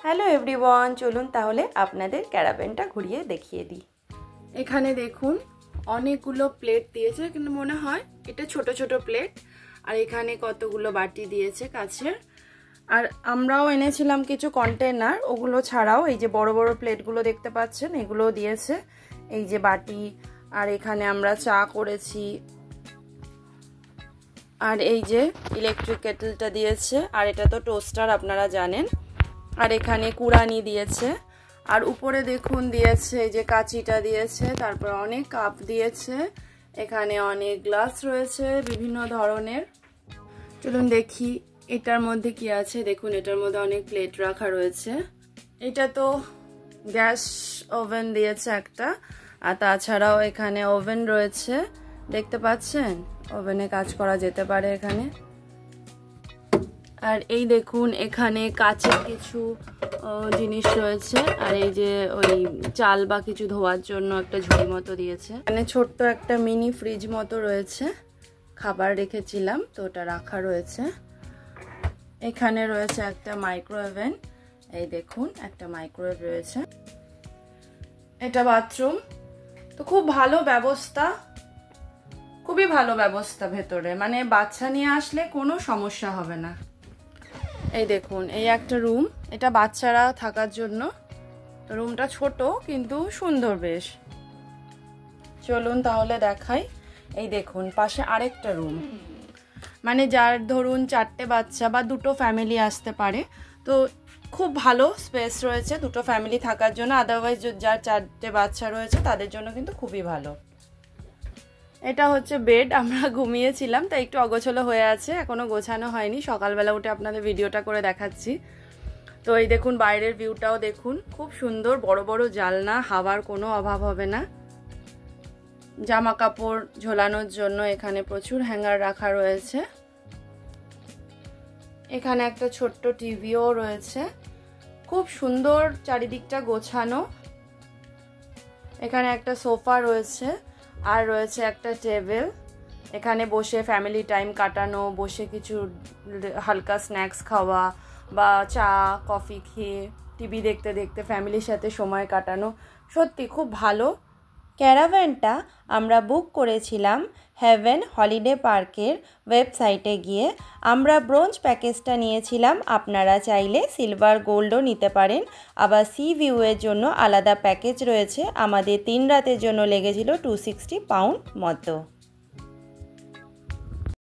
Hello everyone, চলুন তাহলে আপনাদের ক্যারাভেনটা ঘুরিয়ে দেখিয়ে দিই। এখানে দেখুন অনেকগুলো প্লেট দিয়েছে, কিন্তু মনে হয় এটা ছোট ছোট প্লেট। আর এখানে কতগুলো বাটি দিয়েছে কাছের। আর আমরাও এনেছিলাম কিছু কন্টেনার, ওগুলো ছাড়াও এই যে বড় বড় প্লেটগুলো দেখতে পাচ্ছেন, এগুলোও দিয়েছে। এই যে বাটি, আর এখানে আমরা চা করেছি। আর এই যে ইলেকট্রিক কেটলটা দিয়েছে, আর এটা তো টোস্টার আপনারা জানেন। আর এখানে কুড়ানি দিয়েছে, আর উপরে দেখুন দিয়েছে এই যে কাঁচিটা দিয়েছে, তারপর অনেক কাপ দিয়েছে। এখানে অনেক গ্লাস রয়েছে বিভিন্ন ধরনের। চলুন দেখি এটার মধ্যে কি আছে। দেখুন এটার মধ্যে অনেক প্লেট রাখা রয়েছে। এটা তো গ্যাস ওভেন দিয়েছে একটা, আর তাছাড়াও এখানে ওভেন রয়েছে, দেখতে পাচ্ছেন। ওভেনে কাজ করা যেতে পারে এখানে। আর এই দেখুন এখানে কাঁচের কিছু জিনিস রয়েছে, আর এই যে ওই চাল বা কিছু ধোয়ার জন্য একটা ঝুড়ি মতো দিয়েছে। এখানে ছোট্ট একটা মিনি ফ্রিজ মতো রয়েছে, খাবার রেখেছিলাম তো ওটা রাখা রয়েছে। এখানে রয়েছে একটা মাইক্রোওভেন, এই দেখুন একটা মাইক্রোওয়েভ রয়েছে। এটা বাথরুম, তো খুব ভালো ব্যবস্থা, খুবই ভালো ব্যবস্থা ভেতরে, মানে বাচ্চা নিয়ে আসলে কোনো সমস্যা হবে না। এই দেখুন এই একটা রুম, এটা বাচ্চারা থাকার জন্য। তো রুমটা ছোট কিন্তু সুন্দর বেশ। চলুন তাহলে দেখাই। এই দেখুন পাশে আরেকটা রুম, মানে যার ধরুন 4টে বাচ্চা বা 2টো ফ্যামিলি আসতে পারে, তো খুব ভালো স্পেস রয়েছে 2টো ফ্যামিলি থাকার জন্য। আদারওয়াইজ যার 4টে বাচ্চা রয়েছে তাদের জন্য কিন্তু খুবই ভালো। এটা হচ্ছে বেড, আমরা ঘুমিয়েছিলাম তাই একটু অগোছালো হয়ে আছে, এখনো গোছানো হয়নি। সকালবেলা উঠে আপনাদের ভিডিওটা করে দেখাচ্ছি। তো এই দেখুন বাইরের ভিউটাও দেখুন, খুব সুন্দর, বড় বড় জানলা, হাওয়ার কোনো অভাব হবে না। জামা কাপড় ঝোলানোর জন্য এখানে প্রচুর হ্যাঙ্গার রাখা রয়েছে। এখানে একটা ছোট্ট টিভিও রয়েছে, খুব সুন্দর চারিদিকটা গোছানো। এখানে একটা সোফা রয়েছে, আর রয়েছে একটা টেবিল। এখানে বসে ফ্যামিলি টাইম কাটানো, বসে কিছু হালকা স্ন্যাক্স খাওয়া বা চা কফি খেয়ে টিভি দেখতে দেখতে ফ্যামিলির সাথে সময় কাটানো, সত্যি খুব ভালো। ক্যারাভ্যানটা আমরা বুক করেছিলাম হেভেন হলিডে পার্কের ওয়েবসাইটে গিয়ে। আমরা ব্রোঞ্জ প্যাকেজটা নিয়েছিলাম, আপনারা চাইলে সিলভার গোল্ডও নিতে পারেন। আবার সি ভিউয়ের জন্য আলাদা প্যাকেজ রয়েছে। আমাদের 3 রাতের জন্য লেগেছিল 260 পাউন্ড মতো।